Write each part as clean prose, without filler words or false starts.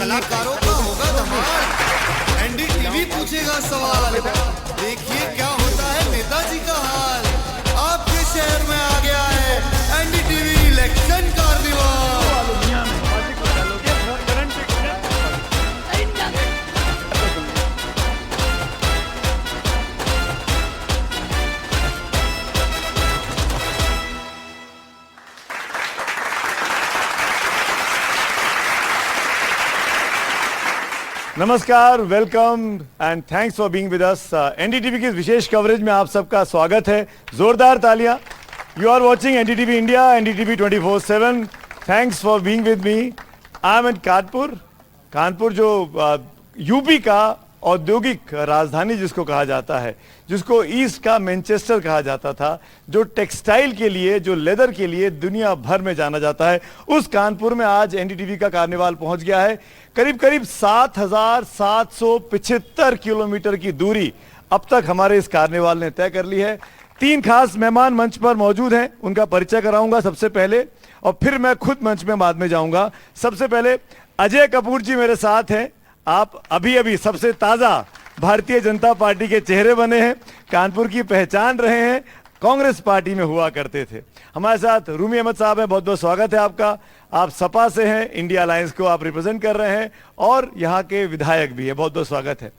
कलाकारों का होगा धमाल। एनडीटीवी पूछेगा सवाल, देखिए क्या होता है नेताजी का हाल। आपके शहर में आ गया है एनडीटीवी इलेक्शन कार्निवाल। नमस्कार, welcome and thanks for being with us. NDTV की इस विशेष कवरेज में आप सबका स्वागत है। जोरदार तालियां। You are watching NDTV India, NDTV 24/7। Thanks for being with me. I am in Kanpur जो यूपी का औद्योगिक राजधानी जिसको कहा जाता है, जिसको ईस्ट का मैनचेस्टर कहा जाता था, जो टेक्सटाइल के लिए, जो लेदर के लिए दुनिया भर में जाना जाता है, उस कानपुर में आज एनडीटीवी का कार्निवाल पहुंच गया है। करीब करीब 7,775 किलोमीटर की दूरी अब तक हमारे इस कार्निवाल ने तय कर ली है। 3 खास मेहमान मंच पर मौजूद हैं, उनका परिचय कराऊंगा सबसे पहले, और फिर मैं खुद मंच में बाद में जाऊंगा। सबसे पहले अजय कपूर जी मेरे साथ हैं। आप अभी अभी सबसे ताजा भारतीय जनता पार्टी के चेहरे बने हैं, कानपुर की पहचान रहे हैं, कांग्रेस पार्टी में हुआ करते थे। हमारे साथ रूमी अहमद साहब हैं, बहुत बहुत स्वागत है आपका। आप सपा से हैं, इंडिया अलायंस को आप रिप्रेजेंट कर रहे हैं और यहाँ के विधायक भी है, बहुत बहुत स्वागत है।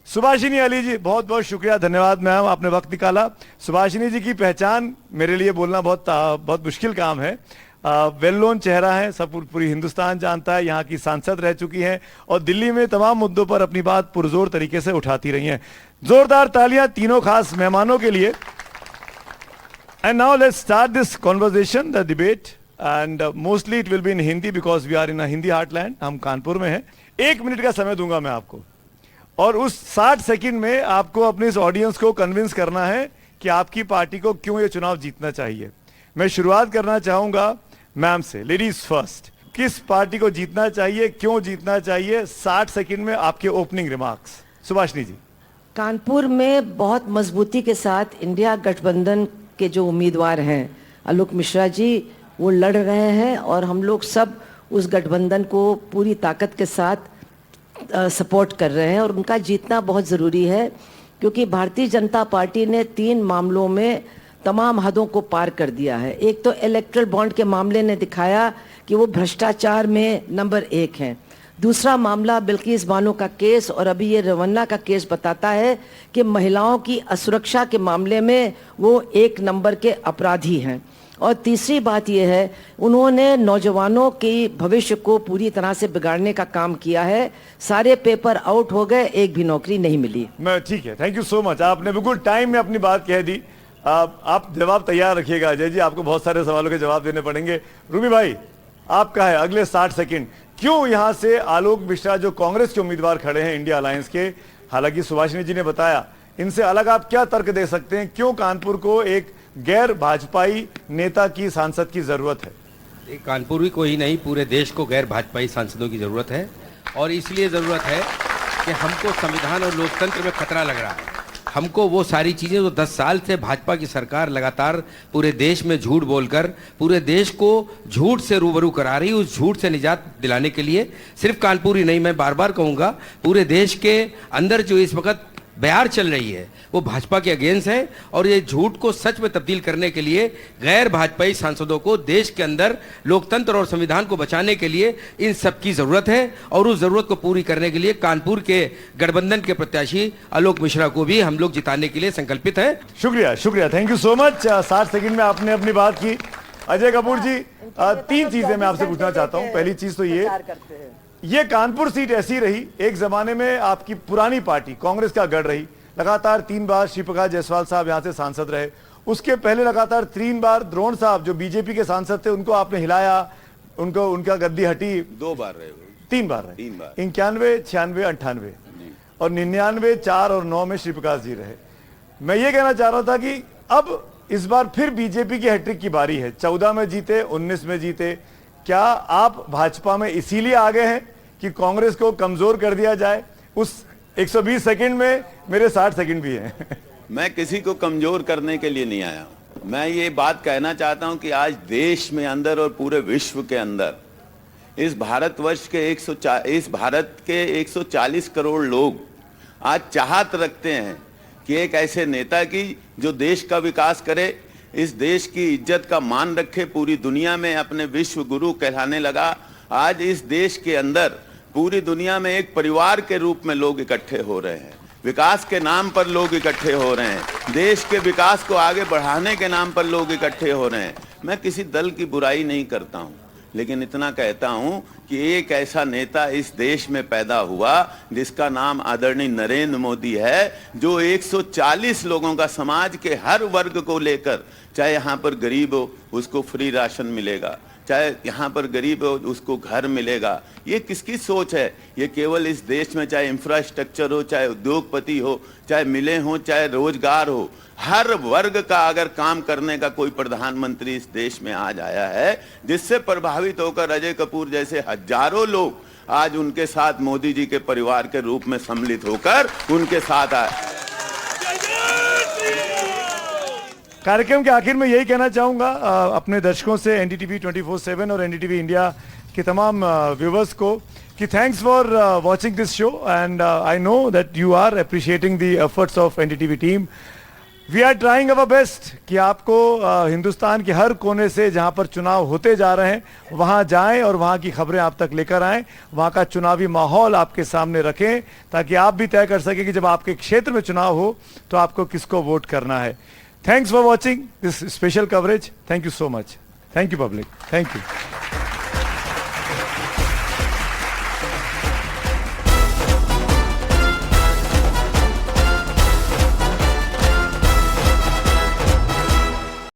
सुभाषिनी अली जी, बहुत बहुत शुक्रिया, धन्यवाद मैम, आपने वक्त निकाला। सुभाषिनी जी की पहचान मेरे लिए बोलना बहुत मुश्किल काम है। वेल नोन चेहरा है, सब पूरी हिंदुस्तान जानता है, यहाँ की सांसद रह चुकी हैं और दिल्ली में तमाम मुद्दों पर अपनी बात पुरजोर तरीके से उठाती रही हैं। जोरदार तालियां तीनों खास मेहमानों के लिए। And now let's start this conversation, the debate, and mostly it will be in Hindi because we are in a Hindi heartland. हम कानपुर में हैं। 1 मिनट का समय दूंगा मैं आपको, और उस 60 सेकंड में आपको अपने इस ऑडियंस को कन्विंस करना है कि आपकी पार्टी को क्यों ये चुनाव जीतना चाहिए। मैं शुरुआत करना चाहूंगा मैम से, लेडीज फर्स्ट। किस पार्टी को जीतना चाहिए, क्यों जीतना चाहिए? 60 सेकंड में आपके ओपनिंग रिमार्क्स। सुभाषिनी जी। कानपुर में बहुत मजबूती के साथ इंडिया गठबंधन के जो उम्मीदवार हैं आलोक मिश्रा जी, वो लड़ रहे हैं और हम लोग सब उस गठबंधन को पूरी ताकत के साथ सपोर्ट कर रहे हैं और उनका जीतना बहुत ज़रूरी है, क्योंकि भारतीय जनता पार्टी ने 3 मामलों में तमाम हदों को पार कर दिया है। एक तो इलेक्ट्रल बॉन्ड के मामले ने दिखाया कि वो भ्रष्टाचार में नंबर 1 हैं। दूसरा मामला बिल्किस बानो का केस, और अभी ये रवन्ना का केस बताता है कि महिलाओं की असुरक्षा के मामले में वो 1 नंबर के अपराधी हैं। और तीसरी बात यह है, उन्होंने नौजवानों के भविष्य को पूरी तरह से बिगाड़ने का काम किया है। सारे पेपर आउट हो गए, एक भी नौकरी नहीं मिली। मैं ठीक है, थैंक यू सो मच। आपने बिल्कुल टाइम में अपनी बात कह दी। आप जवाब तैयार रखिएगा अजय जी, आपको बहुत सारे सवालों के जवाब देने पड़ेंगे। रूमी भाई, आपका है अगले 60 सेकंड। क्यों यहां से आलोक मिश्रा जो कांग्रेस के उम्मीदवार खड़े हैं इंडिया अलायंस के, हालांकि सुभाषिनी जी ने बताया, इनसे अलग आप क्या तर्क दे सकते हैं? क्यों कानपुर को एक गैर भाजपाई नेता की सांसद की जरूरत है? कानपुर ही को ही नहीं, पूरे देश को गैर भाजपाई सांसदों की जरूरत है। और इसलिए जरूरत है कि हमको संविधान और लोकतंत्र में खतरा लग रहा है। हमको वो सारी चीज़ें जो 10 साल से भाजपा की सरकार लगातार पूरे देश में झूठ बोलकर पूरे देश को झूठ से रूबरू करा रही, उस झूठ से निजात दिलाने के लिए सिर्फ कानपुर ही नहीं, मैं बार बार कहूँगा, पूरे देश के अंदर जो इस वक्त बयार चल रही है वो भाजपा के अगेंस्ट है। और ये झूठ को सच में तब्दील करने के लिए गैर भाजपाई सांसदों को देश के अंदर लोकतंत्र और संविधान को बचाने के लिए इन सब की जरूरत है। और उस जरूरत को पूरी करने के लिए कानपुर के गठबंधन के प्रत्याशी आलोक मिश्रा को भी हम लोग जिताने के लिए संकल्पित है। शुक्रिया, शुक्रिया, thank you so much. 60 second में आपने अपनी बात की। अजय कपूर जी, 3 चीजें मैं आपसे पूछना चाहता हूँ। पहली चीज तो ये कानपुर सीट ऐसी रही, एक जमाने में आपकी पुरानी पार्टी कांग्रेस का गढ़ रही। लगातार 3 बार श्री प्रकाश जायसवाल साहब यहां से सांसद रहे। उसके पहले लगातार 3 बार द्रोण साहब जो बीजेपी के सांसद थे, उनको आपने हिलाया, उनका गद्दी हटी। 2 बार रहे, 3 बार रहे, 91, 96, 98 और 99, 4 और 9 में श्री प्रकाश जी रहे। मैं ये कहना चाह रहा था कि अब इस बार फिर बीजेपी की हैट्रिक की बारी है। 14 में जीते, 19 में जीते। क्या आप भाजपा में इसीलिए आ गए हैं कि कांग्रेस को कमजोर कर दिया जाए? उस 120 सेकंड में मेरे 60 सेकंड भी हैं। मैं किसी को कमजोर करने के लिए नहीं आया हूं। मैं ये बात कहना चाहता हूं कि आज देश में अंदर और पूरे विश्व के अंदर इस भारतवर्ष के इस भारत के 140 करोड़ लोग आज चाहत रखते हैं कि एक ऐसे नेता की जो देश का विकास करे, इस देश की इज्जत का मान रखे, पूरी दुनिया में अपने विश्व गुरु कहलाने लगा। आज इस देश के अंदर पूरी दुनिया में एक परिवार के रूप में लोग इकट्ठे हो रहे हैं, विकास के नाम पर लोग इकट्ठे हो रहे हैं, देश के विकास को आगे बढ़ाने के नाम पर लोग इकट्ठे हो रहे हैं। मैं किसी दल की बुराई नहीं करता हूं, लेकिन इतना कहता हूं कि एक ऐसा नेता इस देश में पैदा हुआ जिसका नाम आदरणीय नरेंद्र मोदी है, जो 140 लोगों का, समाज के हर वर्ग को लेकर, चाहे यहाँ पर गरीब हो उसको फ्री राशन मिलेगा, चाहे यहाँ पर गरीब हो उसको घर मिलेगा। ये किसकी सोच है? ये केवल इस देश में चाहे इंफ्रास्ट्रक्चर हो, चाहे उद्योगपति हो, चाहे मिले हो, चाहे रोजगार हो, हर वर्ग का अगर काम करने का कोई प्रधानमंत्री इस देश में आज आया है, जिससे प्रभावित होकर अजय कपूर जैसे हजारों लोग आज उनके साथ मोदी जी के परिवार के रूप में सम्मिलित होकर उनके साथ आए। कार्यक्रम के आखिर में यही कहना चाहूंगा अपने दर्शकों से, एनडीटीवी 24/7 और एनडीटीवी इंडिया के तमाम व्यूवर्स को, कि thanks for watching this show and I know that you are appreciating the efforts of NDTV team. We are trying our best कि आपको हिंदुस्तान के हर कोने से जहां पर चुनाव होते जा रहे हैं वहां जाएं और वहां की खबरें आप तक लेकर आएं, वहां का चुनावी माहौल आपके सामने रखें, ताकि आप भी तय कर सकें कि जब आपके क्षेत्र में चुनाव हो तो आपको किसको वोट करना है। Thanks for watching this special coverage. Thank you so much. Thank you, public. Thank you.